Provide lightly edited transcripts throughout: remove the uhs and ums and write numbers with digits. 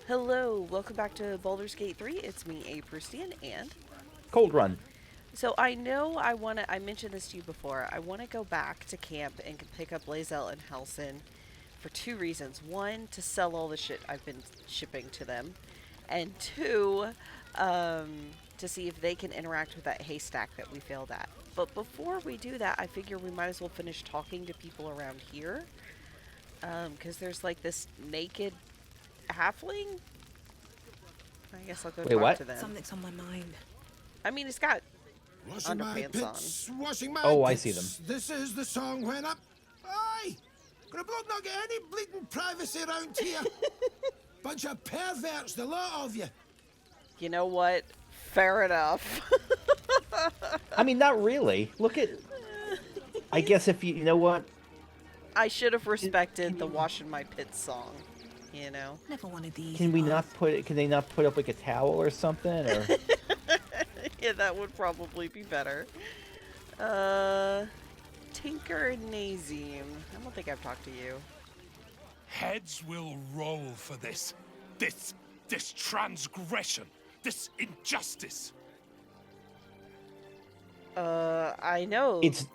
Hello, welcome back to Baldur's Gate 3. It's me, A. Prustian, and Cold Run. so I know I mentioned this to you before. I want to go back to camp and pick up Lae'zel and Halsin for two reasons. One, to sell all the shit I've been shipping to them, and two, um, to see if they can interact with that haystack that we failed at. But before we do that, I figure we might as well finish talking to people around here. Because there's like this naked halfling. I guess I'll go Wait, talk what? to them. Something's on my mind. I mean, he's got Washing my underpants pits, washing my Oh, I pits. see them. This is the song when up. Aye! Could a bloke not get any bleeding privacy around here? Bunch of perverts, the lot of you. You know what? Fair enough. I mean, not really. Look at. I guess if you know what. I should have respected the washing my pits song. You know. Never wanted these. Can we not put? Can they not put up like a towel or something? Or Yeah, that would probably be better. Tinker and Nazim. I don't think I've talked to you. Heads will roll for this. This transgression. This injustice. I know. it's.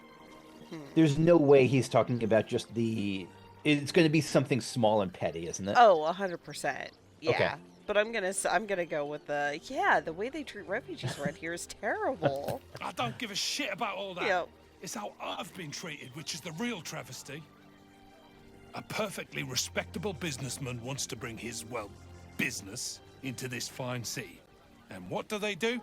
There's no way he's talking about just the. It's going to be something small and petty, isn't it? Oh, 100%. Yeah. Okay. But I'm gonna go with the way they treat refugees around here is terrible. I don't give a shit about all that. Yep. It's how I've been treated, which is the real travesty. A perfectly respectable businessman wants to bring his, well, business into this fine city. And what do?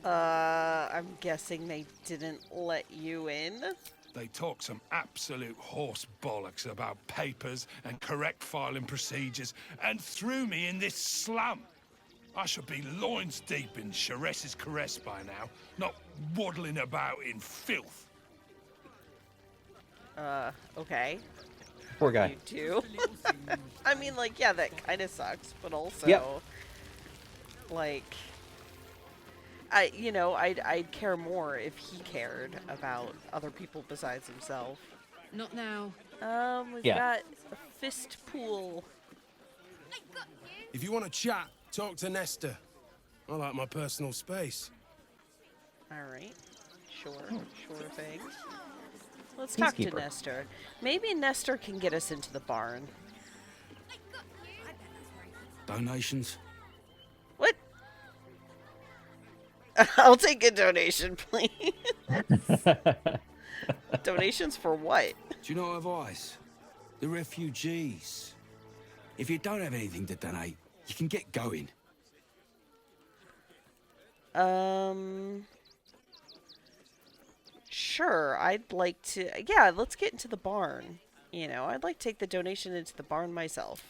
I'm guessing they didn't let you in. They talk some absolute horse bollocks about papers and correct filing procedures and threw me in this slum. I should be loins deep in Shares's caress by now, not waddling about in filth. Okay. Poor guy. You do. I mean, like, yeah, that kind of sucks, but also, Yep. like, I'd care more if he cared about other people besides himself. Not now. We've Yeah. got a fist pool. If you want to chat, talk to Nestor. I like my personal space. All right. Sure thing. Let's talk to Peacekeeper. Nestor. Maybe Nestor can get us into the barn. Donations? What? I'll take a donation, please. Donations for what? Do you know advice? The refugees. If you don't have anything to donate, you can get going. Sure, I'd like to. Yeah, let's get into the barn. I'd like to take the donation into the barn myself.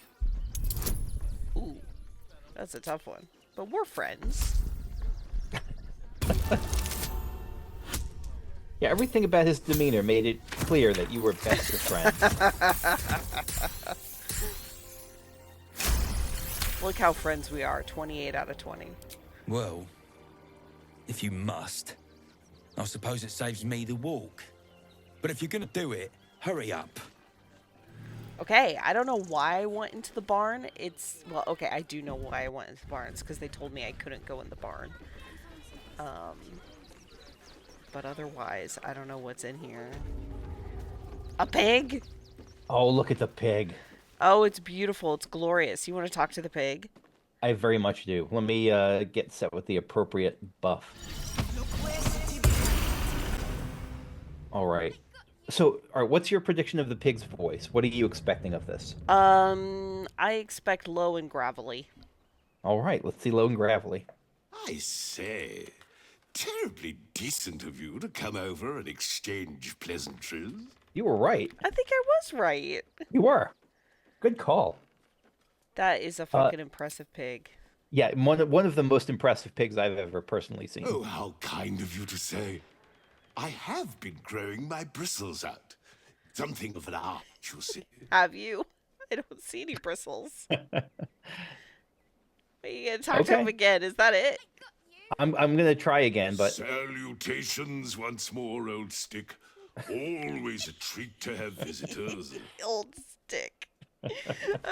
Ooh, that's a tough one. But we're friends. Yeah, everything about his demeanor made it clear that you were best of friends. Look how friends we are. 28 out of 20. Well, if you must, I suppose it saves me the walk. But if you're gonna do it, hurry up. Okay, I don't know why I went into the barn. Well, okay, I do know why I went into the barn. It's because they told me I couldn't go in the barn. But otherwise, I don't know what's in here. A pig? Oh, look at the pig. Oh, it's beautiful. It's glorious. You want to talk to the pig? I very much do. Let me get set with the appropriate buff. All right. So, all right, what's your prediction of the pig's voice? What are you expecting of this? I expect low and gravelly. All right, let's see low and gravelly. I say, terribly decent of you to come over and exchange pleasantries. You were right. I think I was right. You were. Good call. That is a fucking impressive pig. Yeah, one of the most impressive pigs I've ever personally seen. Oh, how kind of you to say. I have been growing my bristles out. Something of an art, you see. Have you? I don't see any bristles. Are you gonna talk to Okay. him again? Is that it? I'm gonna try again, but Salutations once more, old stick. Always a treat to have visitors. Old stick.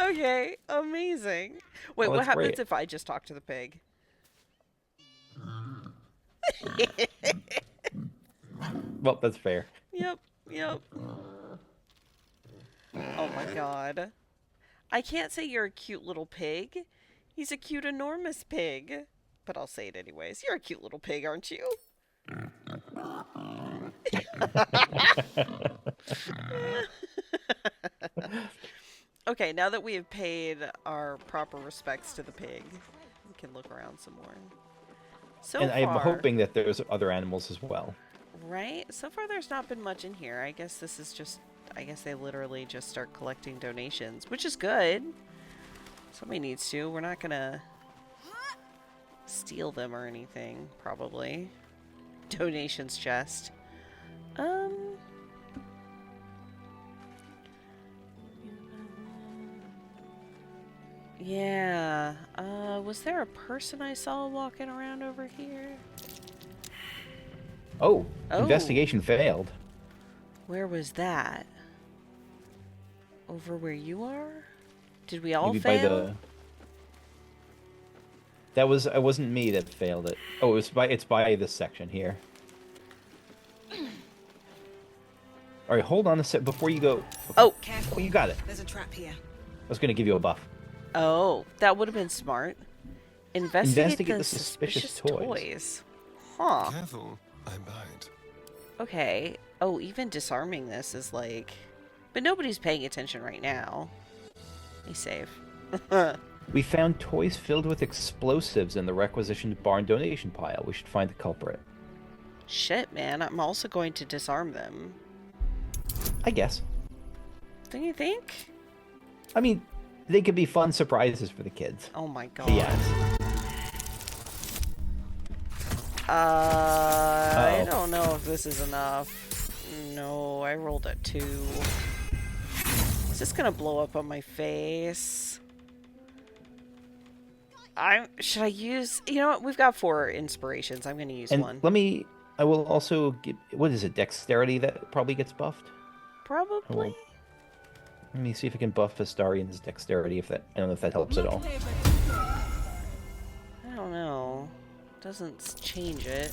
Okay, amazing. Wait, Well, what that's happens great. if I just talk to the pig? Well, that's fair. Yep, yep. Oh my god. I can't say you're a cute little pig. He's a cute, enormous pig. But I'll say it anyways. You're a cute little pig, aren't you? Okay, now that we have paid our proper respects to the pig, we can look around some more. So And I'm far, hoping that there's other animals as well. right? So far, there's not been much in here. I guess this is just. I guess they literally just start collecting donations, which is good. Somebody needs to. We're not gonna steal them or anything, probably. Donations chest. Yeah. Was there a person I saw walking around over here? Oh, Oh. investigation failed. Where was that? Over where you are? Did we all Maybe fail? by the. That was. It wasn't me that failed it. Oh, it was by. It's by this section here. All right, hold on a sec before you go. Oh. Careful. Oh, you got it. There's a trap here. I was going to give you a buff. Oh, that would have been smart. Investigate Investigate the the suspicious suspicious toys. Huh. Careful, I might. Okay. Oh, even disarming this is like... But nobody's paying attention right now. Be safe. We found toys filled with explosives in the requisitioned barn donation pile. We should find the culprit. Shit, man. I'm also going to disarm them. I guess. Don't you think? I mean, they could be fun surprises for the kids. Oh my god. Yes. I Uh-oh. don't know if this is enough. No, I rolled a 2. Is this gonna blow up on my face? Should I use... You know what? We've got 4 inspirations. I'm gonna use And one. let me... I will also get... What is it? Dexterity that probably gets buffed? Probably. Let me see if I can buff Astarian's dexterity. If that... I don't know if that helps at all. I don't know. Doesn't change it.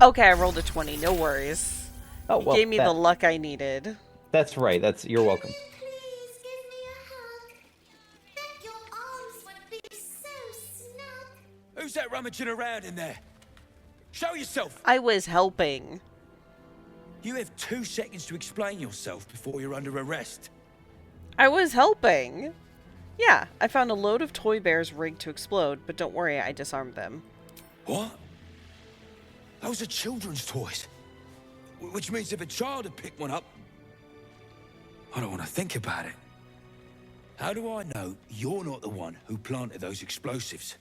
Okay, I rolled a 20. No worries. Oh, You well, gave me the luck I needed. That's right. You're welcome. Please give me a hug. Bet your arms would be so snug. Who's that rummaging around in there? Show yourself! I was helping. You have 2 seconds to explain yourself before you're under arrest. I was helping. Yeah, I found a load of toy bears rigged to explode, but don't worry, I disarmed them. What? Those are children's toys. Which means if a child had picked one up... I don't want to think about it. How do I know you're not the one who planted those explosives?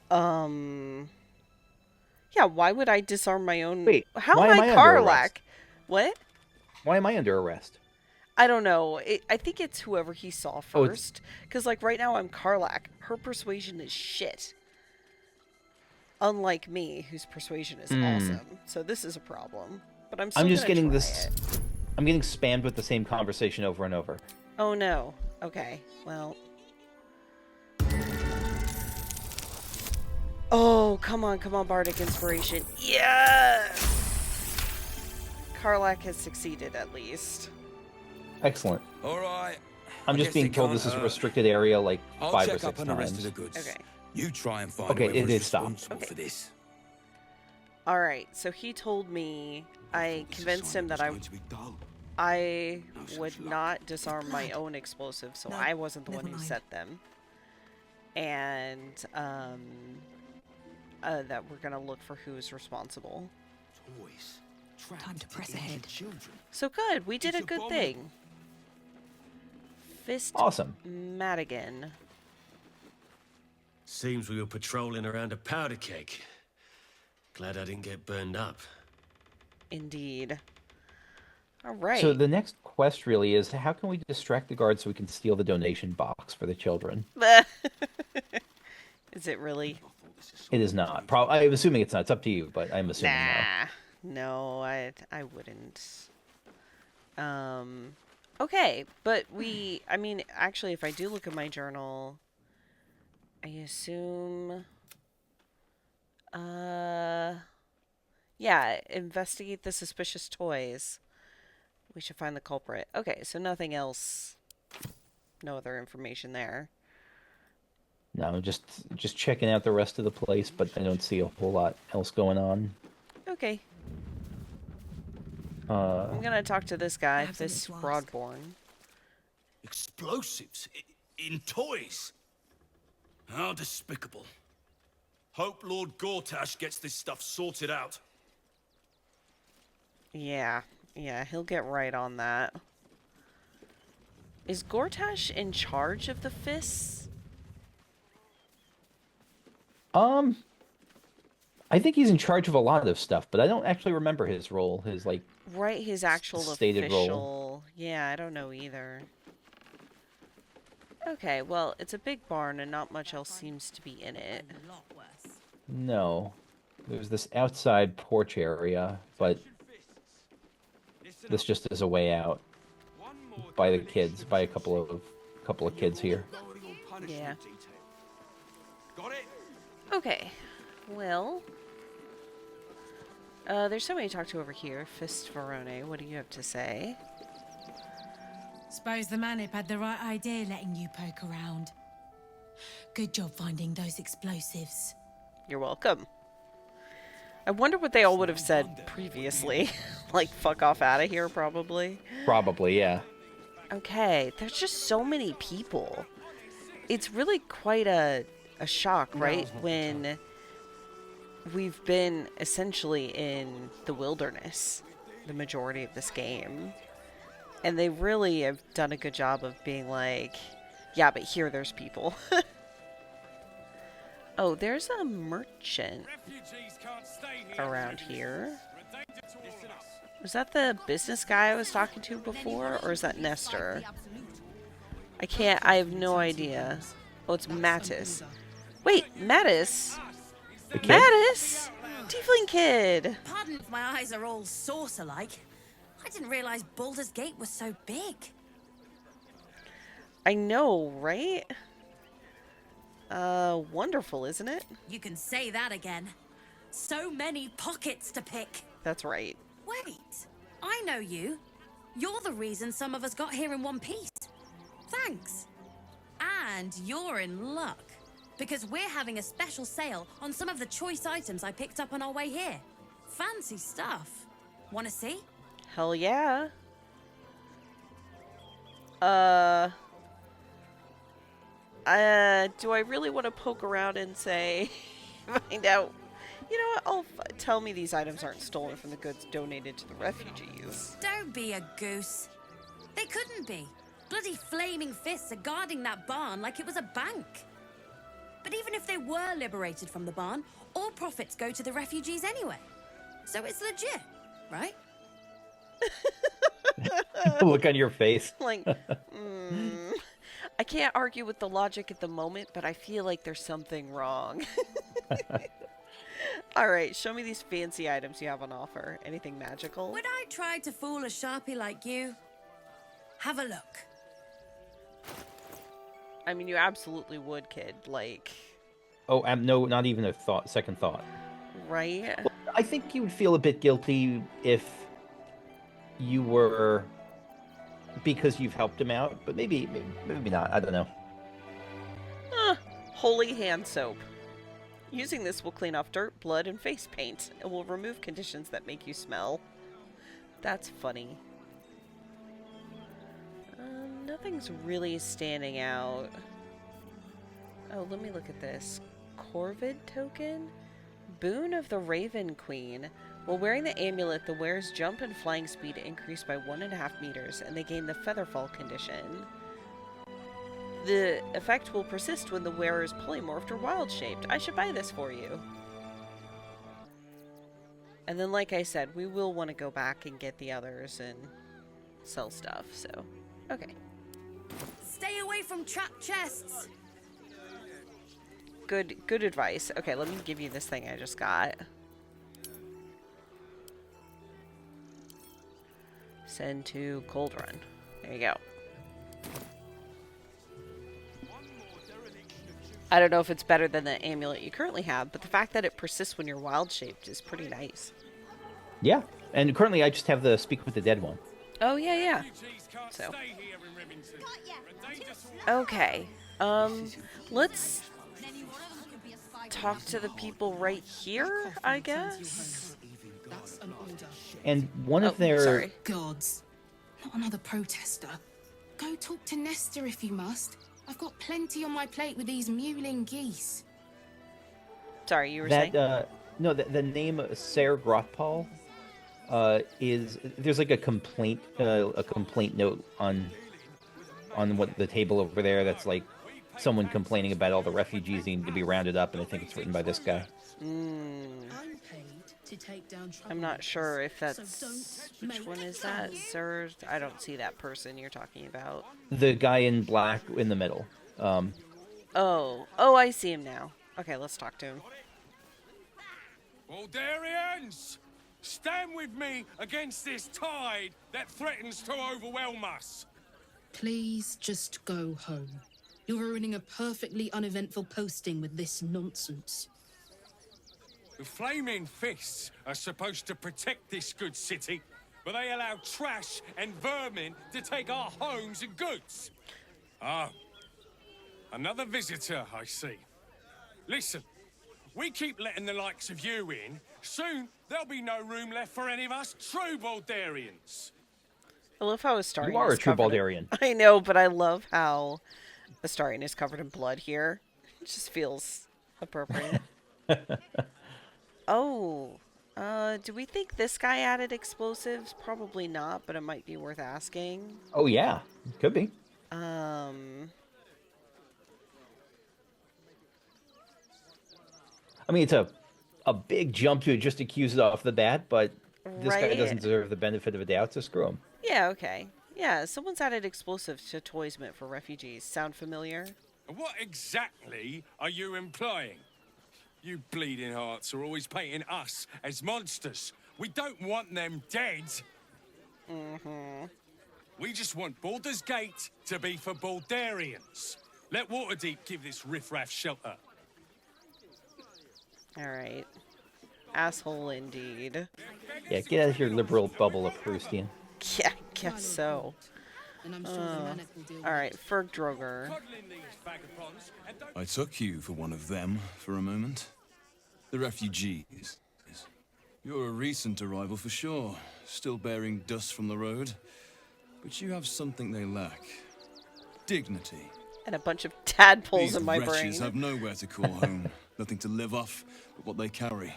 Yeah, why would I disarm my own... Wait, how why am am I I under Karlak? arrest? What? Why am I under arrest? I don't know. I think it's whoever he saw Oh, it's- first. Because, like, right now I'm Karlak. Her persuasion is shit. Unlike me, whose persuasion is awesome. So this is a problem. But I'm still I'm just gonna getting try this... it. I'm getting spammed with the same conversation over and over. Oh, no. Okay, well... Oh, come on, Bardic Inspiration. Yes! Karlak has succeeded, at least. Excellent. All right. I'm I just guess being it told can't this is a hurt. restricted area like I'll 5 or check 6 up on the rest of the times. goods. Okay. You try and find Okay, whoever's it is stopped. responsible Okay. for this. Alright, so he told me... I convinced him that I would not disarm my own explosives, so No, I wasn't the never one who mind. set them. And, that we're gonna look for who's responsible. Toys. Time to press ahead. Children. So good, we did It's a good abominable. thing. Fist Awesome. Madigan. Seems we were patrolling around a powder keg. Glad I didn't get burned up. Indeed. Alright. So the next quest really is, how can we distract the guards so we can steal the donation box for the children? Is it really? It is not. I'm assuming it's not. It's up to you, but I'm assuming no. Nah. No, I wouldn't. Okay, but I mean, actually, if I do look at my journal, I assume, uh, yeah, investigate the suspicious toys. We should find the culprit. Okay, so nothing else, no other information there. No, just checking out the rest of the place, but I don't see a whole lot else going on. Okay, Uh, I'm gonna talk to this guy, Perhaps I need this to ask. Broadborn. Explosives in toys? How despicable. Hope Lord Gortash gets this stuff sorted out. Yeah, he'll get right on that. Is Gortash in charge of the fists? I think he's in charge of a lot of stuff, but I don't actually remember his role, his like Right, his actual stated official. role. Yeah, I don't know either. Okay, well, it's a big barn and not much else seems to be in it. No. There's this outside porch area, but this just is a way out by the kids, by a couple of kids here. Yeah. Got it? Okay, well, there's somebody to talk to over here. Fist Verone, what do you have to say? Suppose the Manip had the right idea letting you poke around. Good job finding those explosives. You're welcome. I wonder what they all would have said previously. Like, fuck off out of here, probably. Probably, yeah. Okay, there's just so many people. It's really quite a shock, right? When we've been essentially in the wilderness the majority of this game. And they really have done a good job of being like, yeah, but here there's people. Oh, there's a merchant around here. Was that the business guy I was talking to before? Or is that Nestor? I have no idea. Oh, it's Mattis. Wait, Mattis? The kid? Mattis? Tiefling kid. Pardon if my eyes are all saucer-like. I didn't realize Baldur's Gate was so big. I know, right? Wonderful, isn't it? You can say that again. So many pockets to pick. That's right. Wait, I know you. You're the reason some of us got here in one piece. Thanks. And you're in luck. Because we're having a special sale on some of the choice items I picked up on our way here. Fancy stuff. Wanna see? Hell yeah. Do I really want to poke around and say, find out, you know what, tell me these items aren't stolen from the goods donated to the refugees. Don't be a goose. They couldn't be. Bloody flaming fists are guarding that barn like it was a bank. But even if they were liberated from the barn, all profits go to the refugees anyway. So it's legit, right? Look on your face. Like, I can't argue with the logic at the moment, but I feel like there's something wrong. All right, show me these fancy items you have on offer. Anything magical? Would I try to fool a Sharpie like you? Have a look. I mean, you absolutely would, kid. Like, Oh, no, not even a second thought. right? Well, I think you would feel a bit guilty if you were, because you've helped him out, but maybe not. I don't know. Holy hand soap. Using this will clean off dirt, blood, and face paint. It will remove conditions that make you smell. That's funny. Nothing's really standing out. Oh, let me look at this. Corvid token? Boon of the Raven Queen. While wearing the amulet, the wearer's jump and flying speed increase by 1.5 meters, and they gain the Featherfall condition. The effect will persist when the wearer is polymorphed or wild-shaped. I should buy this for you. And then, like I said, we will want to go back and get the others and sell stuff, so... Okay. Stay away from trapped chests. Good advice. Okay, let me give you this thing I just got. Send to Cold Run. There you go. I don't know if it's better than the amulet you currently have, but the fact that it persists when you're wild shaped is pretty nice. Yeah, and currently I just have the Speak with the Dead one. Oh, yeah, yeah. So. Okay. Let's talk to the people right here, I guess. And one of their... Sorry. Gods. Not another protester. Go talk to Nestor if you must. I've got plenty on my plate with these mewling geese. Sorry, you were saying? No, the name Ser Grothpal is... There's like a complaint note on what the table over there that's like someone complaining about all the refugees needing to be rounded up, and I think it's written by this guy. I'm not sure if that's... Which one is that? Sir? I don't see that person you're talking about. The guy in black in the middle. Oh, I see him now. Okay, let's talk to him. Baldurians! Stand with me against this tide that threatens to overwhelm us. Please just go home. You're ruining a perfectly uneventful posting with this nonsense. The Flaming Fists are supposed to protect this good city, but they allow trash and vermin to take our homes and goods. Ah, another visitor, I see. Listen, we keep letting the likes of you in. Soon, there'll be no room left for any of us true Baldurians. I love how Astarion You are is a true covered Baldurian. I know, but I love how Astarion is covered in blood here. It just feels appropriate. Oh, do we think this guy added explosives? Probably not, but it might be worth asking. Oh yeah, could be. I mean, it's a big jump to just accuse it off the bat, but this guy Right. doesn't deserve the benefit of a doubt, so screw him. Yeah, okay. Yeah, someone's added explosives to toys meant for refugees. Sound familiar? What exactly are you implying? You bleeding hearts are always painting us as monsters. We don't want them dead. We just want Baldur's Gate to be for Baldurians. Let Waterdeep give this riffraff shelter. Alright. Asshole indeed. Yeah, get out of your liberal bubble of Proustian. Yeah, I guess so. And I'm sure the Manic will deal with Alright, Ferg Droger. I took you for one of them for a moment. The refugees. You're a recent arrival for sure, still bearing dust from the road. But you have something they lack. Dignity. And a bunch of tadpoles These in my wretches brain. have nowhere to call home, nothing to live off but what they carry.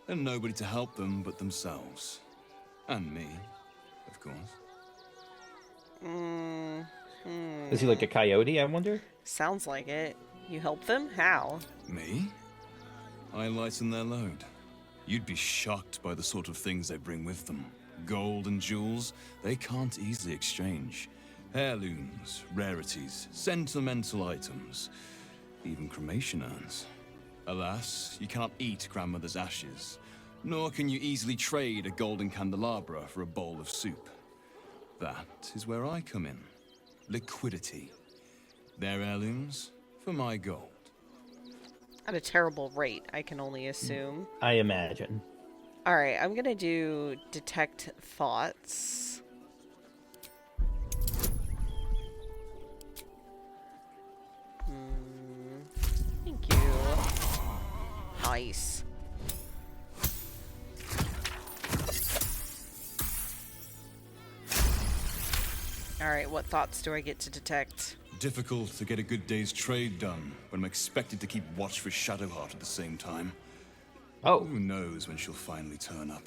And nobody to help them but themselves. And me, of course. Is he like a coyote, I wonder? Sounds like it. You help them? How? Me? I lighten their load. You'd be shocked by the sort of things they bring with them. Gold and jewels, they can't easily exchange. Heirlooms, rarities, sentimental items, even cremation urns. Alas, you cannot eat grandmother's ashes, nor can you easily trade a golden candelabra for a bowl of soup. That is where I come in. Liquidity. Their heirlooms for my gold. At a terrible rate, I can only assume. I imagine. Alright, I'm gonna do Detect Thoughts. Thank you. Nice. Alright, what thoughts do I get to detect? Difficult to get a good day's trade done when I'm expected to keep watch for Shadowheart at the same time. Oh. Who knows when she'll finally turn up?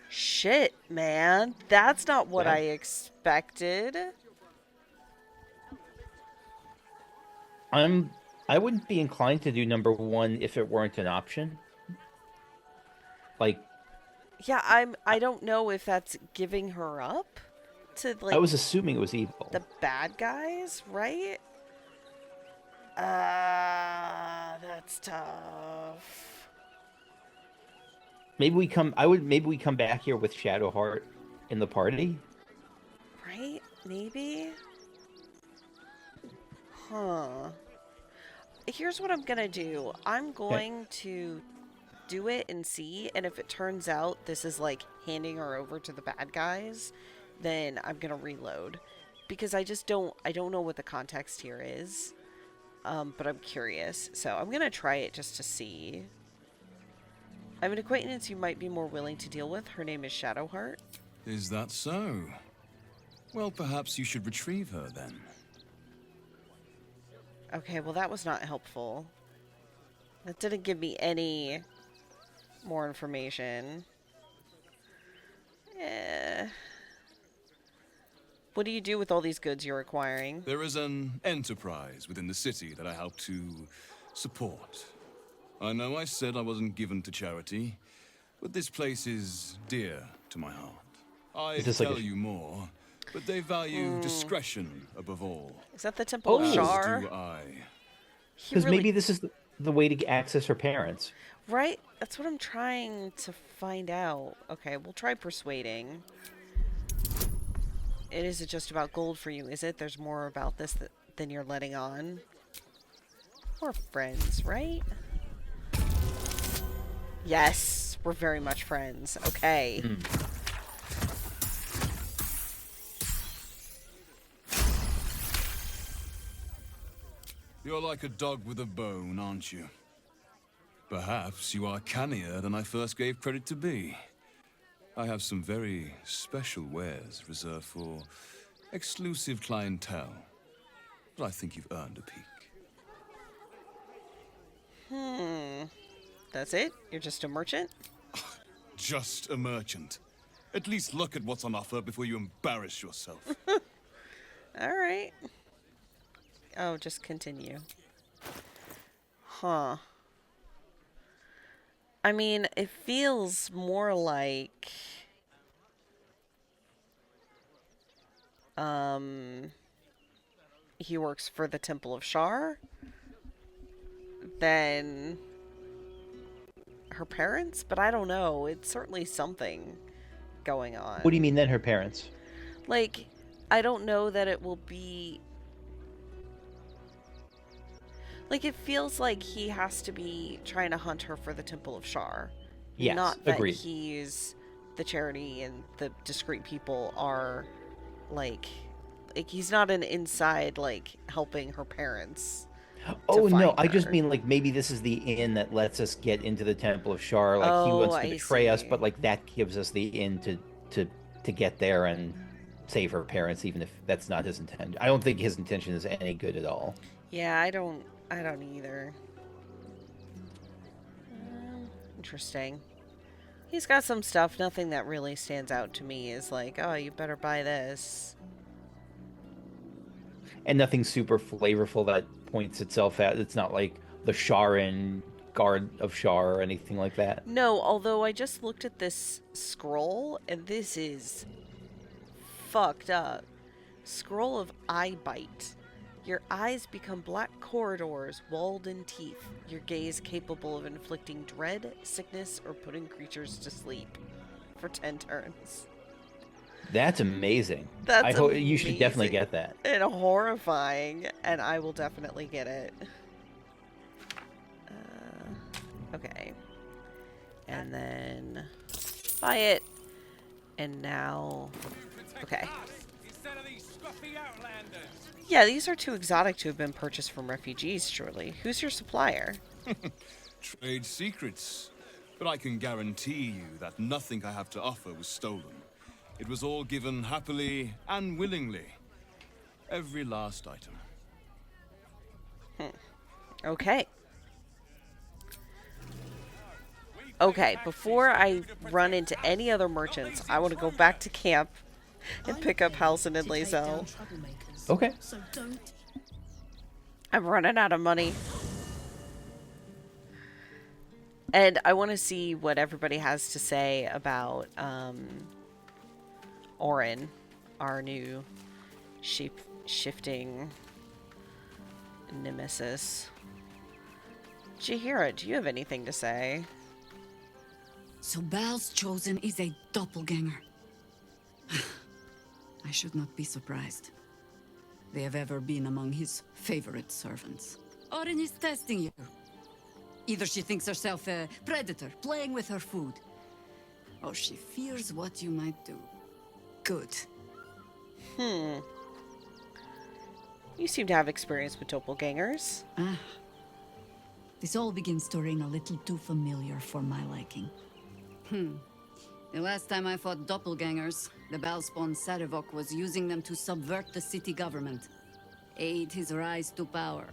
Shit, man. That's not what Yeah. I expected. I wouldn't be inclined to do number one if it weren't an option. Like, Yeah, I don't know if that's giving her up to like I was assuming it was evil. the bad guys, right? That's tough. Maybe we come back here with Shadowheart in the party. Right? Maybe? Huh. Here's what I'm gonna do. I'm going to do it and see, and if it turns out this is like handing her over to the bad guys, then I'm gonna reload. Because I don't know what the context here is. But I'm curious. So I'm gonna try it just to see. I have an acquaintance you might be more willing to deal with. Her name is Shadowheart. Is that so? Well, perhaps you should retrieve her then. Okay, well that was not helpful. That didn't give me any more information. What do you do with all these goods you're acquiring? There is an enterprise within the city that I help to support. I know I said I wasn't given to charity, but this place is dear to my heart. I'd tell you more, but they value discretion above all. Is that the Temple of Shar? As do I. Because maybe this is the way to access her parents. Right? That's what I'm trying to find out. Okay, we'll try persuading. It isn't just about gold for you, is it? There's more about this than you're letting on. We're friends, right? Yes, we're very much friends. Okay. You're like a dog with a bone, aren't you? Perhaps you are cannier than I first gave credit to be. I have some very special wares reserved for exclusive clientele, but I think you've earned a peek. That's it? You're just a merchant? Just a merchant. At least look at what's on offer before you embarrass yourself. Alright. Oh, just continue. Huh. I mean, it feels more like... he works for the Temple of Shar than her parents, but I don't know. It's certainly something going on. What do you mean then her parents? Like, I don't know that it will be... Like, it feels like he has to be trying to hunt her for the Temple of Shar. Yes, Not that agreed. he's the charity and the discreet people are, like he's not an inside, like, helping her parents. Oh, no, I just mean, like, maybe this is the inn that lets us get into the Temple of Shar. Like, he wants to betray us, but, like, that gives us the inn to get there and save her parents, even if that's not his intention. I don't think his intention is any good at all. Yeah, I don't either. Interesting. He's got some stuff. Nothing that really stands out to me is like, oh, you better buy this. And nothing super flavorful that points itself at. It's not like the Sharan Guard of Shar or anything like that. No, although I just looked at this scroll, and this is fucked up. Scroll of Eye Bite. Your eyes become black corridors walled in teeth. Your gaze capable of inflicting dread, sickness, or putting creatures to sleep for 10 turns. That's amazing. That's I hope amazing. You should definitely get that. And horrifying, and I will definitely get it. Okay. And then buy it. And now... Okay. Yeah, these are too exotic to have been purchased from refugees, surely. Who's your supplier? Trade secrets. But I can guarantee you that nothing I have to offer was stolen. It was all given happily and willingly. Every last item. Okay. Okay, before I run into any other merchants, I want to go back to camp and pick up Halsin and Lae'zel. Okay. So don't. I'm running out of money. And I want to see what everybody has to say about Orin, our new shifting nemesis. Jahira, do you have anything to say? So Bal's chosen is a doppelganger. I should not be surprised. They have ever been among his favorite servants. Orin is testing you. Either she thinks herself a predator, playing with her food, or she fears what you might do. Good. You seem to have experience with doppelgangers. Ah. This all begins to ring a little too familiar for my liking. The last time I fought doppelgangers, the Balspawn Sarevok was using them to subvert the city government, aid his rise to power.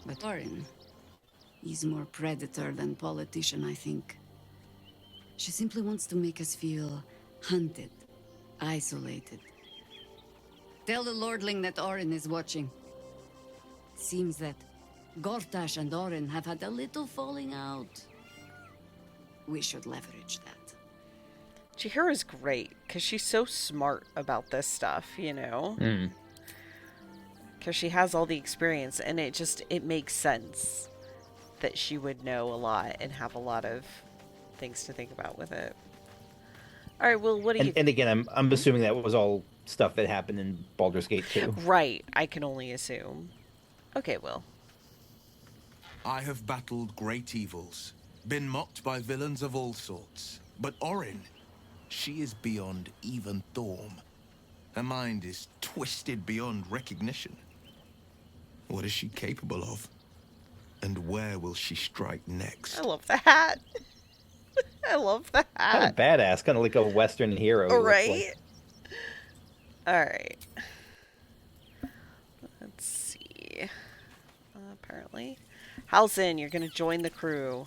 But Orin, he's more predator than politician, I think. She simply wants to make us feel hunted, isolated. Tell the Lordling that Orin is watching. Seems that Gortash and Orin have had a little falling out. We should leverage that. Chihira's great, because she's so smart about this stuff, you know? Because she has all the experience, and it makes sense that she would know a lot and have a lot of things to think about with it. Alright, well, what do you... And again, I'm assuming that was all stuff that happened in Baldur's Gate 2. Right, I can only assume. Okay, Will. I have battled great evils, been mocked by villains of all sorts. But Orin, she is beyond even Thorm. Her mind is twisted beyond recognition. What is she capable of? And where will she strike next? I love the hat. I love the Kind hat. of badass, kind of like a Western hero. it looks Right? like. Alright. Let's see. Apparently. Halsin, you're going to join the crew.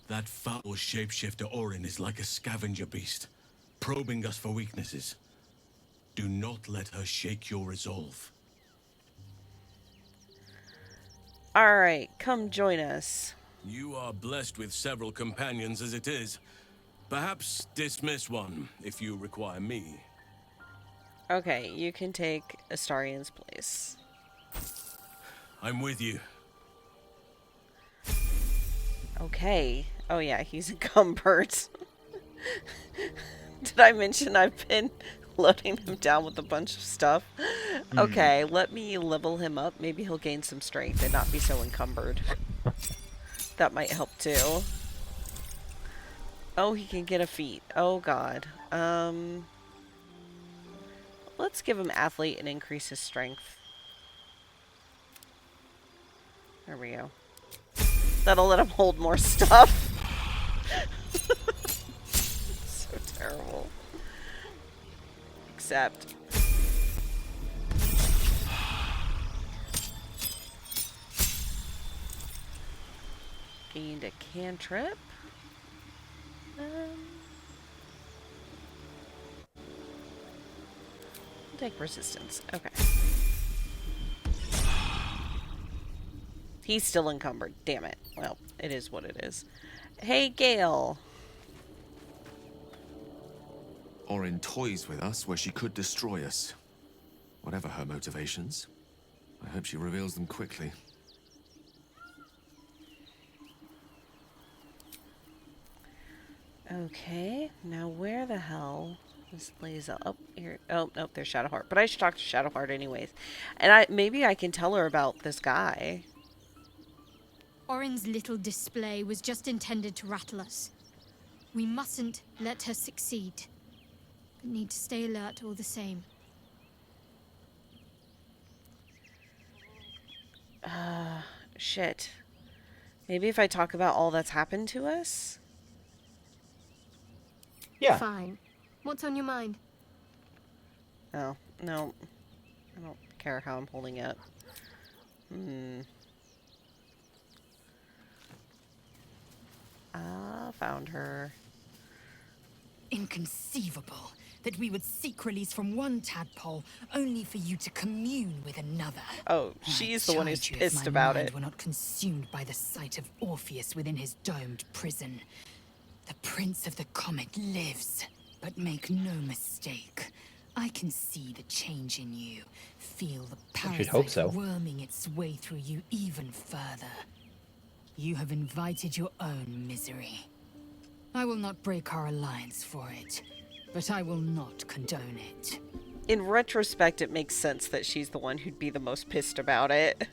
That foul shapeshifter Orin is like a scavenger beast, probing us for weaknesses. Do not let her shake your resolve. Alright, come join us. You are blessed with several companions as it is. Perhaps dismiss one if you require me. Okay, you can take Astarian's place. I'm with you. Okay. Oh yeah, he's encumbered. Did I mention I've been loading him down with a bunch of stuff? Okay, let me level him up. Maybe he'll gain some strength and not be so encumbered. That might help too. Oh, he can get a feat. Oh god. Let's give him athlete and increase his strength. There we go. That'll let him hold more stuff. So terrible. Except. Gained a cantrip. Take resistance. Okay. He's still encumbered. Damn it. Well, it is what it is. Hey, Gale. Orin toys with us where she could destroy us. Whatever her motivations, I hope she reveals them quickly. Okay, now where the hell is Laza? Up here. Oh, nope, there's Shadowheart. But I should talk to Shadowheart anyways. And maybe I can tell her about this guy. Orin's little display was just intended to rattle us. We mustn't let her succeed, but need to stay alert all the same. Shit. Maybe if I talk about all that's happened to us? Yeah. Fine. What's on your mind? Oh, no. I don't care how I'm holding it. Found her. Inconceivable that we would seek release from one tadpole only for you to commune with another. Oh, she's the one who's charge you if pissed my about mind it. were not consumed by the sight of Orpheus within his domed prison. The Prince of the Comet lives, but make no mistake. I can see the change in you, feel the I should hope parasite so. worming its way through you even further. You have invited your own misery. I will not break our alliance for it, but I will not condone it. In retrospect, it makes sense that she's the one who'd be the most pissed about it.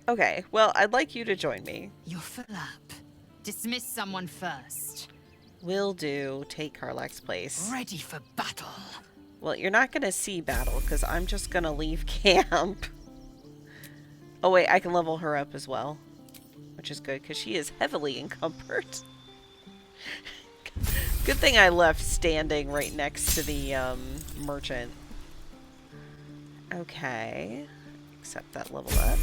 Okay, well, I'd like you to join me. You're full up. Dismiss someone first. Will do. Take Karlach's place. Ready for battle. Well, you're not going to see battle, because I'm just going to leave camp. Oh, wait, I can level her up as well. Which is good, because she is heavily encumbered. Good thing I left standing right next to the merchant. Okay. Accept that level up.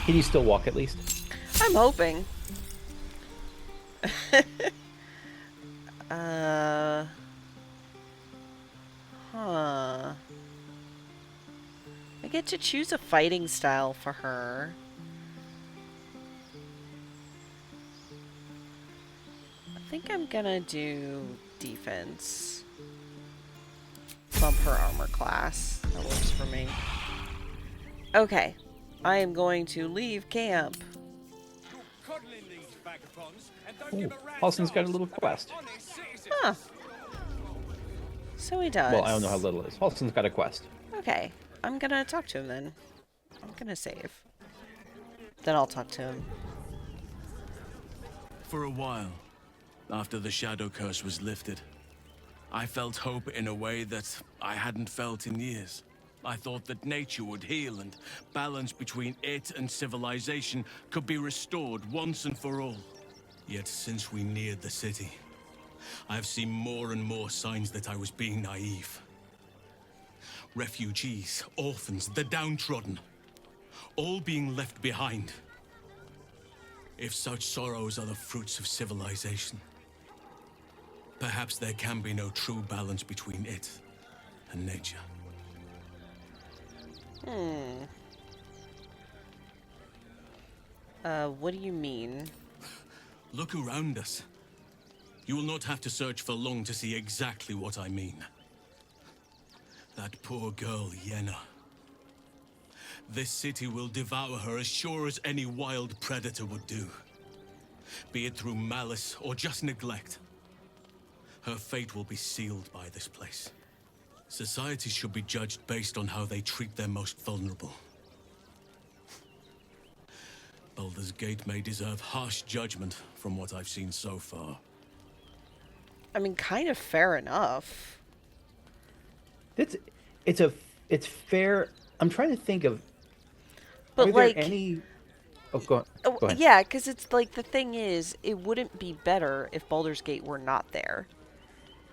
Can you still walk at least? I'm hoping. Huh. I get to choose a fighting style for her. I think I'm gonna do defense. Bump her armor class. That works for me. Okay. I am going to leave camp. Ooh, Halsin's got a little quest. Huh. So he does. Well, I don't know how little it is. Halsin's got a quest. Okay. I'm gonna talk to him then. I'm gonna save. Then I'll talk to him. For a while, after the Shadow Curse was lifted, I felt hope in a way that I hadn't felt in years. I thought that nature would heal and balance between it and civilization could be restored once and for all. Yet since we neared the city, I've seen more and more signs that I was being naive. Refugees, orphans, the downtrodden, all being left behind. If such sorrows are the fruits of civilization, perhaps there can be no true balance between it and nature. What do you mean? Look around us. You will not have to search for long to see exactly what I mean. That poor girl, Yenna. This city will devour her as sure as any wild predator would do. Be it through malice or just neglect. Her fate will be sealed by this place. Society should be judged based on how they treat their most vulnerable. Baldur's Gate may deserve harsh judgment from what I've seen so far. I mean, kind of fair enough. It's fair. I'm trying to think of. But are like there any? Oh, go ahead. Yeah, because it's like the thing is, it wouldn't be better if Baldur's Gate were not there.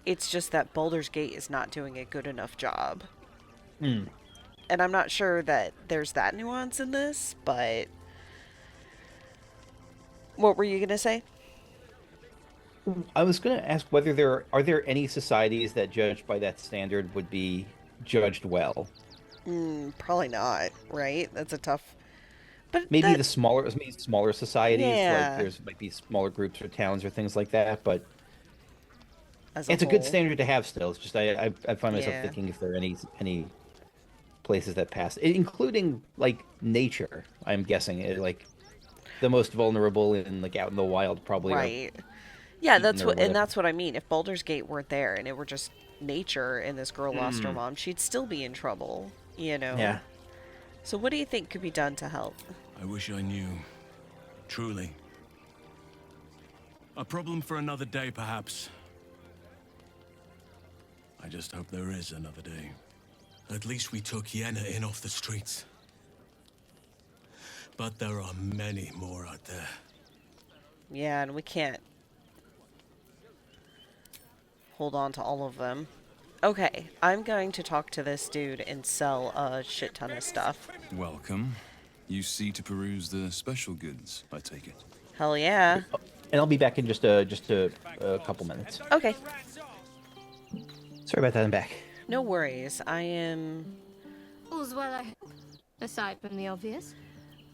It's just that Baldur's Gate is not doing a good enough job. And I'm not sure that there's that nuance in this, but what were you gonna say? I was going to ask whether are there any societies that, judged by that standard, would be judged well. Probably not, right? That's a tough. But maybe the smaller societies, yeah. like there's might be smaller groups or towns or things like that, but it's a whole. good standard to have still. It's just I find myself Yeah. thinking if there are any places that pass, including like nature. I'm guessing like the most vulnerable in like out in the wild probably. Right. Yeah, that's what I mean. If Baldur's Gate weren't there and it were just nature and this girl lost her mom, she'd still be in trouble, you know? Yeah. So what do you think could be done to help? I wish I knew. Truly. A problem for another day, perhaps. I just hope there is another day. At least we took Yenna in off the streets. But there are many more out there. Yeah, and we can't hold on to all of them. Okay, I'm going to talk to this dude and sell a shit ton of stuff. Welcome. You see to peruse the special goods, I take it. Hell yeah. And I'll be back in just a couple minutes. Okay. Sorry about that, I'm back. No worries. I am All's well, I hope. Aside from the obvious.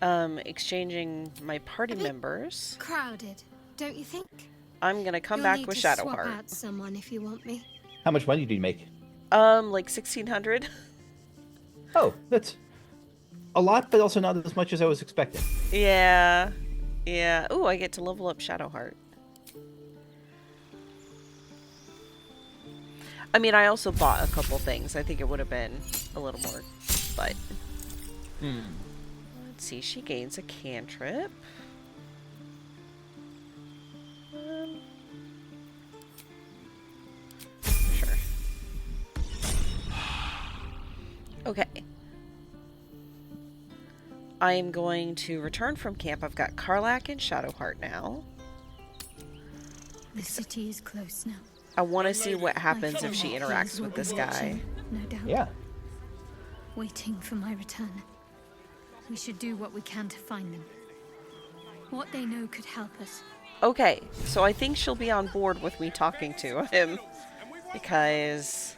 exchanging my party members. Crowded, don't you think? I'm gonna come You'll back need with to Shadowheart. swap out someone if you want me. How much money do you make? Like 1,600. Oh, that's a lot, but also not as much as I was expecting. Yeah. Yeah. Ooh, I get to level up Shadowheart. I mean, I also bought a couple things. I think it would have been a little more, but... Let's see, she gains a cantrip. Sure. Okay. I am going to return from camp. I've got Karlach and Shadowheart now. The city is close now. I want to see what happens if she interacts with this guy. Watching, no doubt. Yeah. Waiting for my return. We should do what we can to find them. What they know could help us. Okay, so I think she'll be on board with me talking to him. Because...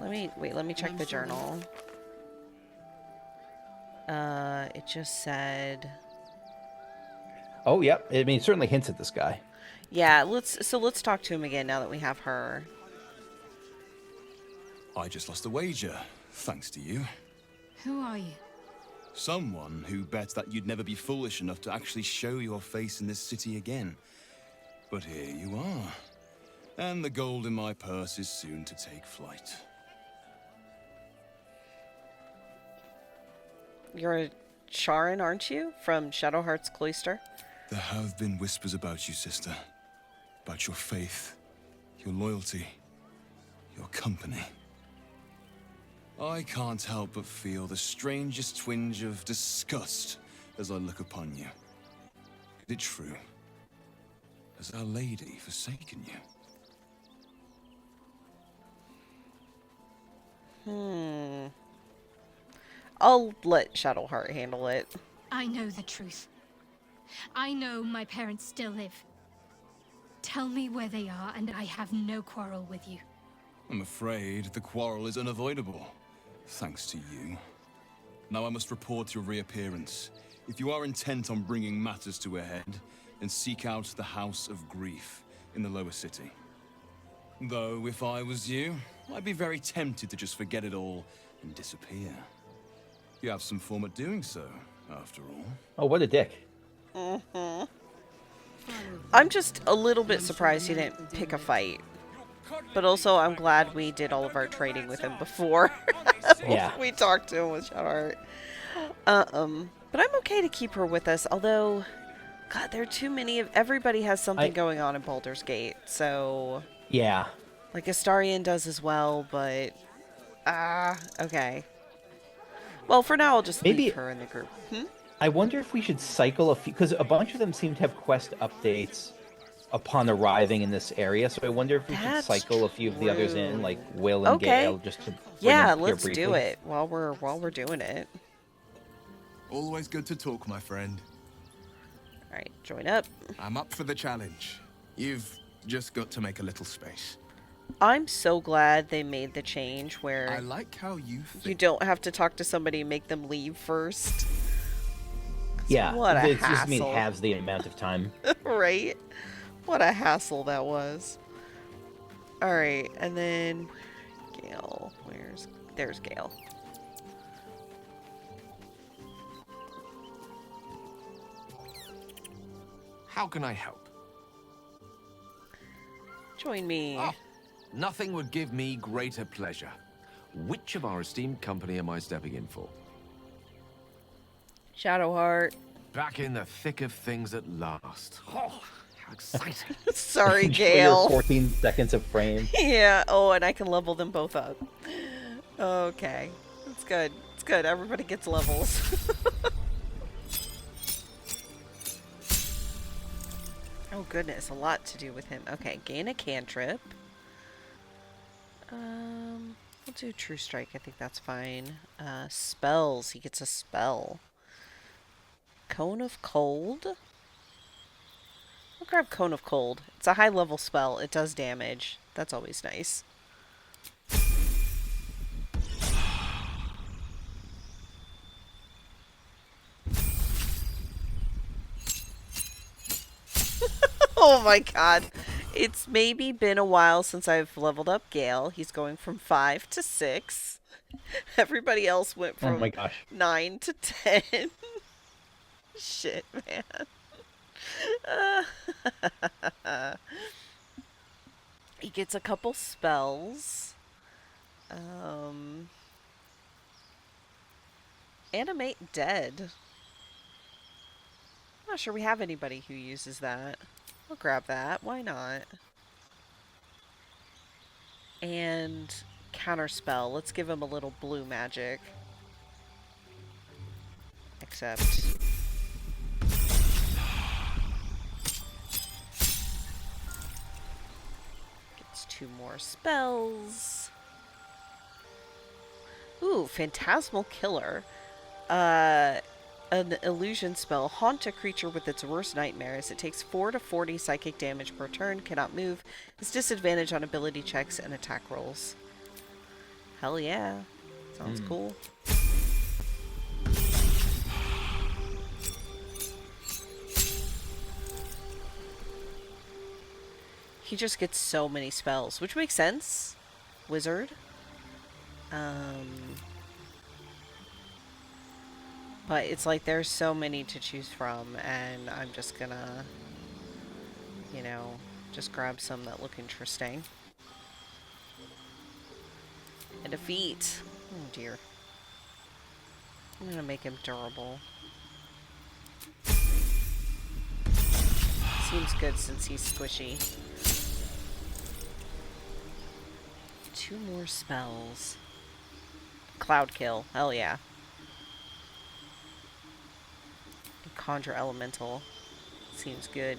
Let me check the journal. It just said... Oh, yep. I mean, it certainly hints at this guy. Yeah, let's talk to him again now that we have her. I just lost a wager, thanks to you. Who are you? Someone who bet that you'd never be foolish enough to actually show your face in this city again. But here you are. And the gold in my purse is soon to take flight. You're a Charon, aren't you? From Shadowheart's Cloister? There have been whispers about you, sister. About your faith, your loyalty, your company. I can't help but feel the strangest twinge of disgust as I look upon you. Is it true? Has Our Lady forsaken you? I'll let Shadowheart handle it. I know the truth. I know my parents still live. Tell me where they are, and I have no quarrel with you. I'm afraid the quarrel is unavoidable, thanks to you. Now I must report your reappearance. If you are intent on bringing matters to a head, then seek out the House of Grief in the lower city. Though, if I was you, I'd be very tempted to just forget it all and disappear. You have some form at doing so, after all. Oh, what a dick. I'm just a little bit surprised he didn't pick a fight. But also, I'm glad we did all of our trading with him before. Yeah. We talked to him with Shadowheart. But I'm okay to keep her with us, although... God, there are too many of... Everybody has something going on in Baldur's Gate, so... Yeah. Like, Astarion does as well, but... okay. Well, for now, I'll just leave her in the group. I wonder if we should cycle a few... Because a bunch of them seem to have quest updates upon arriving in this area, so I wonder if we should cycle a few of the others in, like Will and Gale, just to... Yeah, let's do it while we're doing it. Always good to talk, my friend. Alright, join up. I'm up for the challenge. You've just got to make a little space. I'm so glad they made the change where I like how you think. You don't have to talk to somebody and make them leave first. Yeah, what a it hassle. just means halves the amount of time. Right? What a hassle that was. Alright, and then Gale. There's Gale. How can I help? Join me. Oh, nothing would give me greater pleasure. Which of our esteemed company am I stepping in for? Shadowheart. Back in the thick of things at last. Oh, how exciting. Sorry, Enjoy Gale. your 14 seconds of frame. Yeah, oh, and I can level them both up. Okay. It's good. It's good. Everybody gets levels. Oh, goodness. A lot to do with him. Okay, gain a cantrip. We'll do True Strike. I think that's fine. Spells. He gets a spell. Cone of Cold. I'll grab Cone of Cold. It's a high level spell. It does damage. That's always nice. Oh my god. It's maybe been a while since I've leveled up Gale. He's going from 5 to 6. Everybody else went from 9 to 10. Shit, man. He gets a couple spells. Animate dead. I'm not sure we have anybody who uses that. We'll grab that. Why not? And counterspell. Let's give him a little blue magic. Except... gets 2 more spells. Ooh, Phantasmal Killer. An illusion spell. Haunt a creature with its worst nightmares. It takes 4 to 40 psychic damage per turn, cannot move, has disadvantage on ability checks and attack rolls. Hell yeah. Sounds cool. He just gets so many spells, which makes sense. Wizard. But it's like there's so many to choose from, and I'm just gonna, you know, just grab some that look interesting. And defeat. Oh dear. I'm gonna make him durable. Seems good since he's squishy. 2 more spells. Cloud kill. Hell yeah. Conjure elemental. Seems good.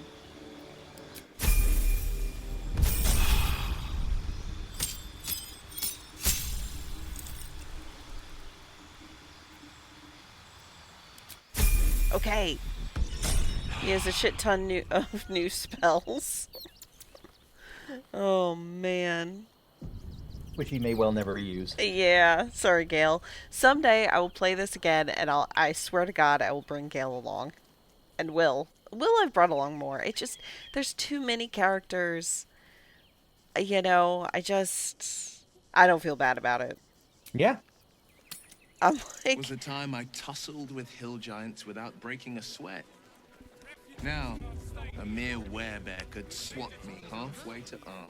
Okay. He has a shit ton of new spells. Oh man. Which he may well never use. Yeah, sorry, Gale. Someday I will play this again, and I swear to God, I will bring Gale along. And Will. I've brought along more. It just, there's too many characters. You know, I don't feel bad about it. Yeah. I'm like... was a time I tussled with hill giants without breaking a sweat. Now, a mere werebear could swat me halfway to arm.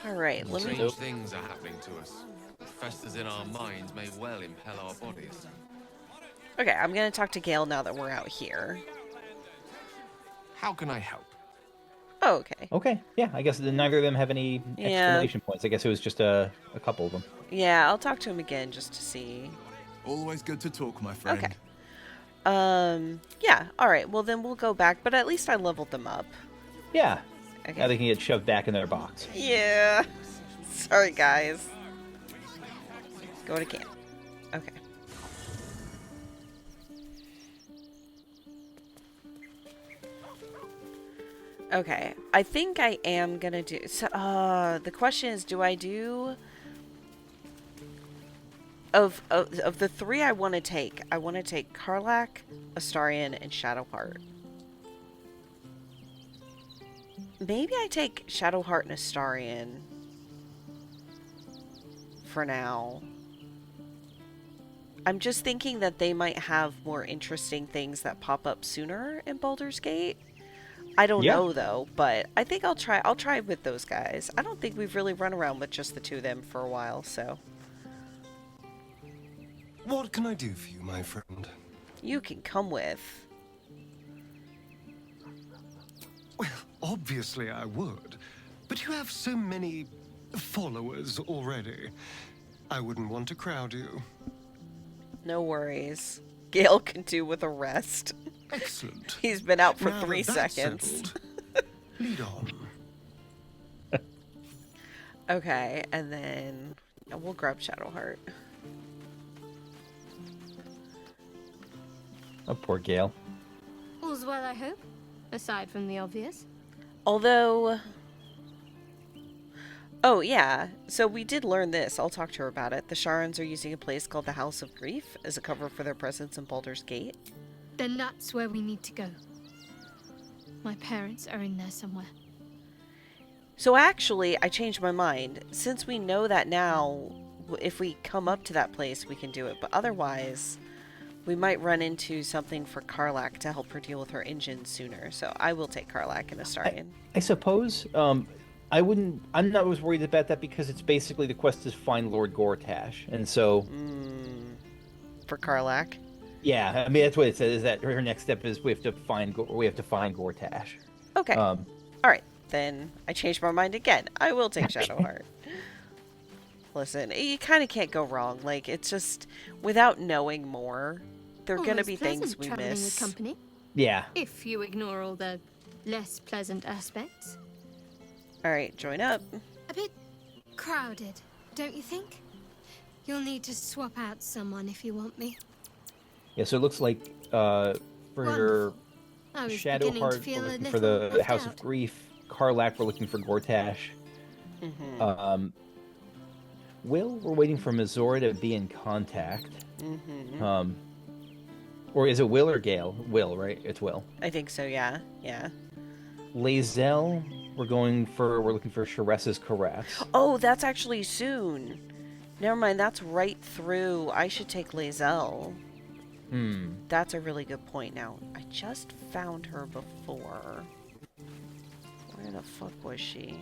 Alright, let me... Strange things are happening to us. What festers in our minds may well impel our bodies. Okay, I'm gonna talk to Gale now that we're out here. How can I help? Oh, okay. Okay, yeah, I guess neither of them have any exclamation points. I guess it was just a couple of them. Yeah, I'll talk to him again just to see. Always good to talk, my friend. Okay. Yeah, alright, well then we'll go back, but at least I leveled them up. Yeah. Okay. Now they can get shoved back in their box. Yeah. Sorry, guys. Go to camp. Okay. Okay. I think I am gonna do... So, the question is, do I do... Of the 3 I want to take Karlach, Astarion, and Shadowheart. Maybe I take Shadowheart and Astarion for now. I'm just thinking that they might have more interesting things that pop up sooner in Baldur's Gate. I don't know though, but I think I'll try with those guys. I don't think we've really run around with just the 2 of them for a while, so. What can I do for you, my friend? You can come with. Well, obviously I would. But you have so many followers already. I wouldn't want to crowd you. No worries. Gale can do with a rest. Excellent. He's been out for Now 3 that that's seconds. settled, lead on. Okay, and then we'll grab Shadowheart. Oh, poor Gale. All's well, I hope, aside from the obvious. Although... Oh, yeah. So we did learn this. I'll talk to her about it. The Sharons are using a place called the House of Grief as a cover for their presence in Baldur's Gate. Then that's where we need to go. My parents are in there somewhere. So actually, I changed my mind. Since we know that now, if we come up to that place, we can do it. But otherwise, We might run into something for Karlak to help her deal with her engine sooner, so I will take Karlak and Astarion. I suppose. I'm not as worried about that because it's basically the quest is find Lord Gortash, and so. For Karlak. Yeah, I mean that's what it says. Is that her next step is we have to find Gortash. Okay. All right, then I changed my mind again. I will take Shadowheart. Listen, you kind of can't go wrong. Like it's just without knowing more, there are gonna be things we traveling miss. With company. Yeah. If you ignore all the less pleasant aspects. All right, join up. A bit crowded, don't you think? You'll need to swap out someone if you want me. Yeah, so it looks like for Wonderful. I was beginning to Shadowheart, feel we're a looking for little the left House out. of Grief. Karlak, we're looking for Gortash. Will, we're waiting for Mizora to be in contact. Or is it Will or Gale? Will, right? It's Will. I think so. Yeah. Yeah. Lae'zel, we're looking for Sharessa's caress. Oh, that's actually soon. Never mind. That's right through. I should take Lae'zel. That's a really good point. Now, I just found her before. Where the fuck was she?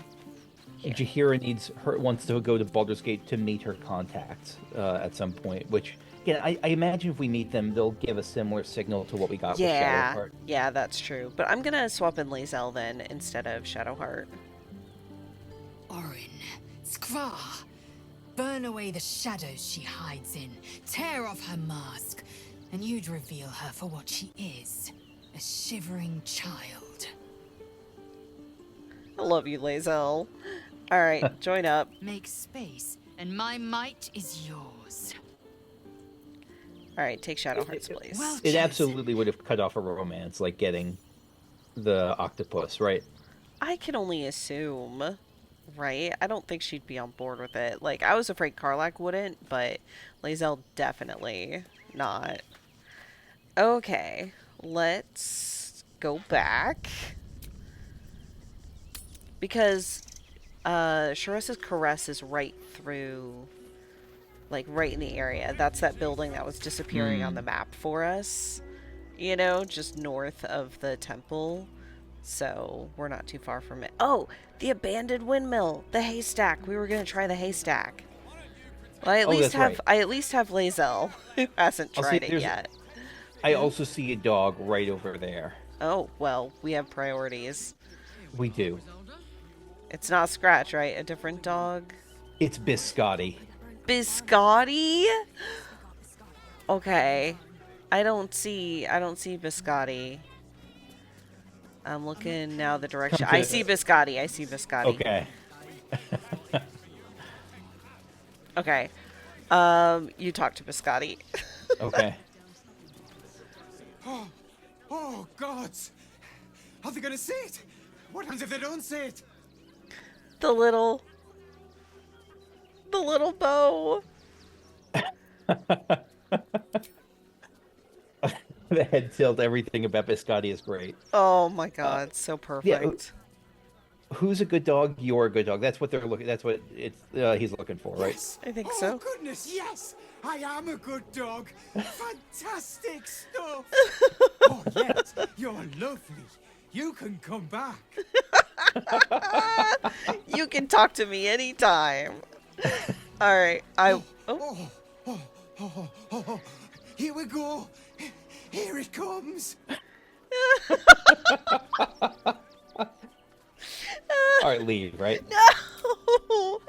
And Jaheira wants to go to Baldur's Gate to meet her contacts at some point. Which, again, I imagine if we meet them, they'll give a similar signal to what we got with Shadowheart. Yeah, that's true. But I'm gonna swap in Lae'zel then instead of Shadowheart. Orin, Skra, burn away the shadows she hides in, tear off her mask, and you'd reveal her for what she is, a shivering child. I love you, Lae'zel. All right, join up. Make space, and my might is yours. All right, take Shadowheart's place. Well It absolutely would have cut off a romance, like getting the octopus, right? I can only assume, right? I don't think she'd be on board with it. Like, I was afraid Karlak wouldn't, but Lae'zel definitely not. Okay, let's go back. Because Sharessa's caress is right through, like, right in the area. That's that building that was disappearing on the map for us. You know, just north of the temple. So, we're not too far from it. Oh, the abandoned windmill. The haystack. We were going to try the haystack. Well, I at least have Lae'zel, who hasn't tried it yet. I also see a dog right over there. Oh, well, we have priorities. We do. It's not Scratch, right? A different dog? It's Biscotti. Biscotti? Okay. I don't see Biscotti. I'm looking now the direction. I see Biscotti. Okay. Okay. You talk to Biscotti. Okay. Oh, gods! Are they gonna see it? What happens if they don't see it? The little bow. The head tilt, everything about Biscotti is great. Oh my god, so perfect. Yeah, who's a good dog? You're a good dog. That's what they're looking. That's what he's looking for, right? Yes. I think Oh, so. goodness, yes! I am a good dog. Fantastic stuff. Oh, yes, you're lovely. You can come back. You can talk to me anytime. All right, Here we go. Here it comes. All right, leave, right? No.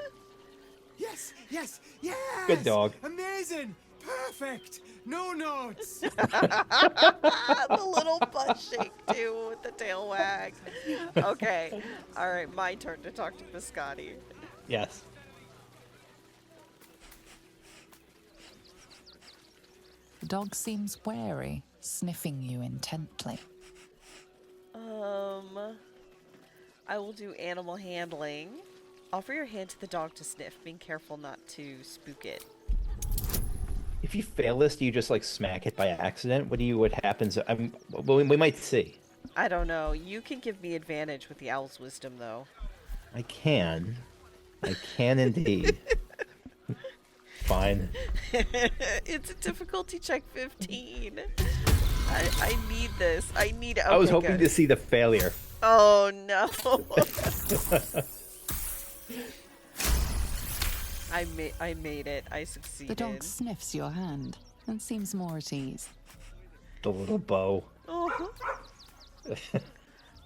Yes, yes, yes. Good dog. Amazing. Perfect. No notes. The little butt shake too with the tail wag. Okay. All right, my turn to talk to Biscotti. Yes. The dog seems wary, sniffing you intently. I will do animal handling. Offer your hand to the dog to sniff, being careful not to spook it. If you fail this, do you just like smack it by accident? What happens? We might see. I don't know. You can give me advantage with the owl's wisdom, though. I can indeed. fine. It's a difficulty check 15. I need this. I need. Okay, I was hoping good. to see the failure. Oh no! I made it. I succeeded. The dog sniffs your hand and seems more at ease. The little bow. Oh.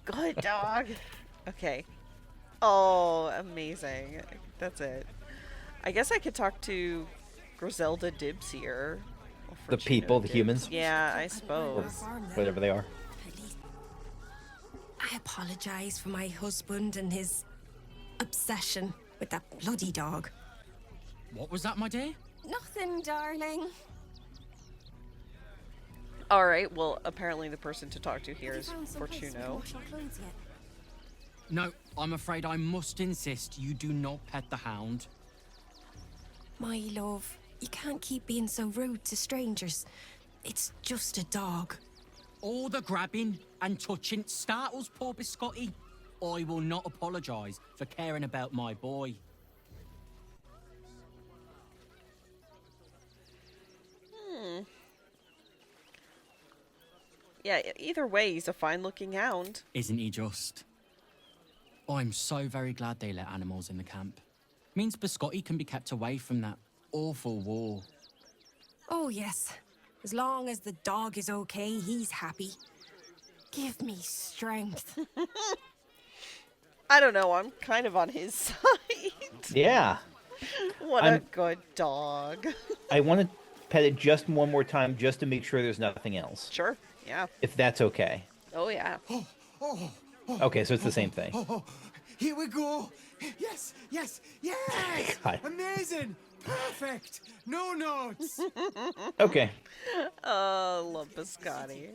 Good dog. Okay. Oh, amazing. That's it. I guess I could talk to Griselda Dibs here. The people, the humans. Yeah, I suppose. Whatever they are. I apologize for my husband and his obsession with that bloody dog. What was that, my dear? Nothing, darling. All right. Well, apparently the person to talk to here is Fortuno. No, I'm afraid I must insist you do not pet the hound. My love, you can't keep being so rude to strangers. It's just a dog. All the grabbing and touching startles poor Biscotti. I will not apologise for caring about my boy. Yeah, either way, he's a fine-looking hound. Isn't he just? I'm so very glad they let animals in the camp. Means Biscotti can be kept away from that awful war. Oh, yes. As long as the dog is okay, he's happy. Give me strength. I don't know. I'm kind of on his side. Yeah. What a good dog. I want to pet it just one more time, just to make sure there's nothing else. Sure. Yeah. If that's okay. Oh yeah. Okay, so it's the same thing. Here we go. Yes, yes, yes. God. Amazing. Perfect. No notes. Okay. Love Biscotti.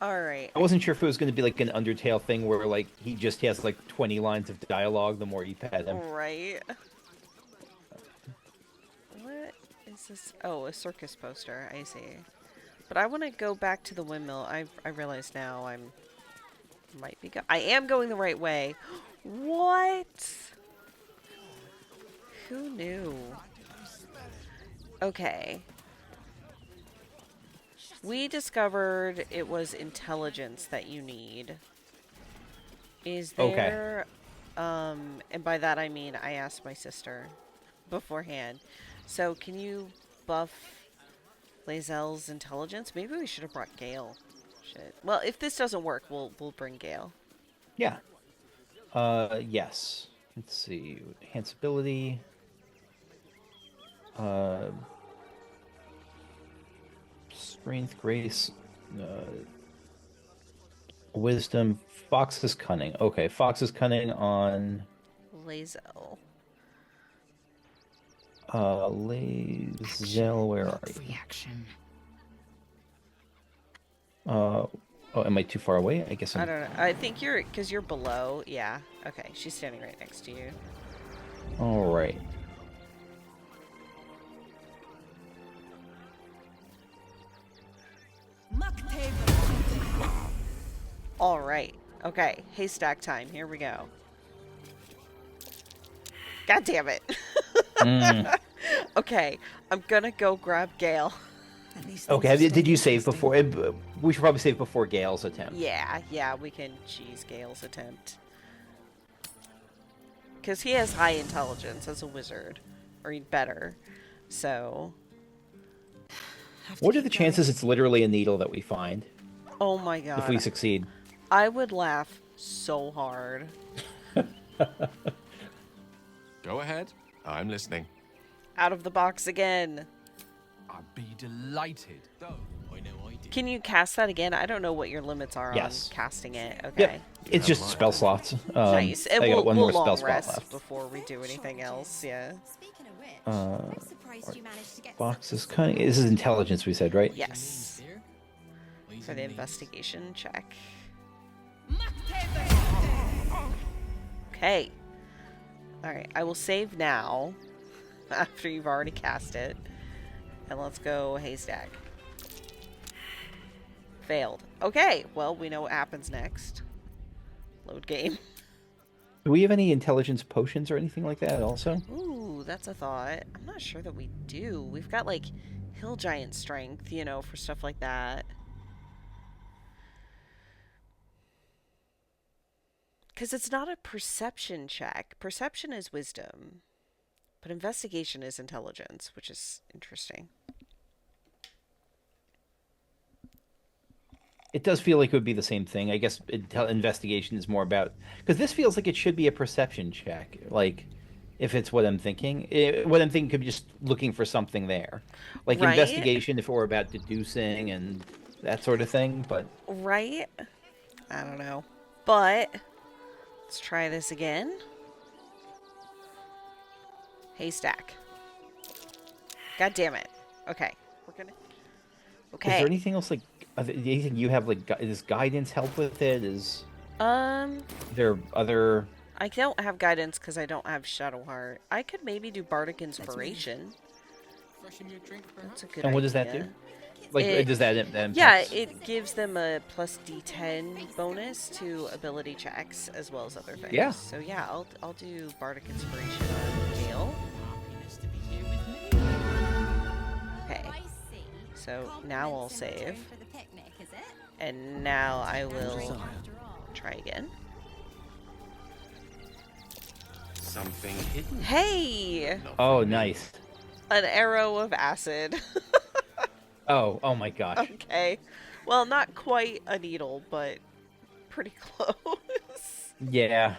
All right. I wasn't sure if it was going to be like an Undertale thing where like he just has like 20 lines of dialogue the more you pet him. Right. What is this? Oh, a circus poster. I see. But I want to go back to the windmill. I realize now I am going the right way. What? Who knew? Okay. We discovered it was intelligence that you need. Is there... and by that I mean I asked my sister beforehand. So can you buff Lae'zel's intelligence? Maybe we should have brought Gale. Shit. Well, if this doesn't work, we'll bring Gale. Yeah. Yes. Let's see. Enhance ability. Strength, grace, wisdom. Fox is cunning. Okay, Fox is cunning on Lae'zel. Lae'zel, where are you? Reaction. Oh, am I too far away? I guess I don't know. I think because you're below. Yeah. Okay, she's standing right next to you. All right. All right. Okay. Haystack time. Here we go. God damn it. Okay. I'm gonna go grab Gale. Okay. Did you save before? We should probably save before Gale's attempt. Yeah. We can cheese Gale's attempt. Because he has high intelligence as a wizard, or better. So. What are the chances it's literally a needle that we find? Oh my god. If we succeed. I would laugh so hard. Go ahead. I'm listening. Out of the box again. I'd be delighted. Though I know I did. Can you cast that again? I don't know what your limits are on casting it. Okay. Yep. It's just spell slots. Nice. And I got one more long spell slot rest left. before we do anything else. Yeah. Fox is cunning. This is intelligence, we said, right? Yes. For the investigation check. Okay. Alright, I will save now. After you've already cast it. And let's go haystack. Failed. Okay, well, we know what happens next. Load game. Do we have any intelligence potions or anything like that also? Ooh, Ooh, that's a thought. I'm not sure that we do. We've got, like, hill giant strength, you know, for stuff like that. Because it's not a perception check. Perception is wisdom. But investigation is intelligence, which is interesting. It does feel like it would be the same thing. I guess investigation is more about... Because this feels like it should be a perception check. Like, if it's what I'm thinking. What I'm thinking could be just looking for something there. Like, right? Investigation if it were about deducing and that sort of thing, but... Right? I don't know. But, let's try this again. Haystack. God damn it. Okay. We're gonna... Okay. Is there anything else, like... Anything you have, like... Does guidance help with it? Is... there other... I don't have guidance because I don't have Shadowheart. I could maybe do Bardic Inspiration. That's a good idea. And what does that do? Like, does that impact? Yeah, it gives them a plus D10 bonus to ability checks as well as other things. Yeah. So yeah, I'll do Bardic Inspiration on Gale. Okay. So now I'll save. And now I will try again. Something hidden. Hey! Oh, nice. An arrow of acid. Oh my gosh. Okay. Well, not quite a needle, but pretty close. Yeah.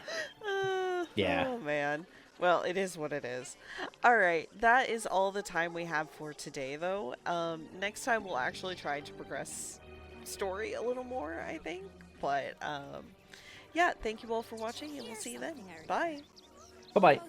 Yeah. Oh, man. Well, it is what it is. All right. That is all the time we have for today, though. Next time, we'll actually try to progress story a little more, I think. But, yeah, thank you all for watching, and we'll see you then. Bye. Bye-bye.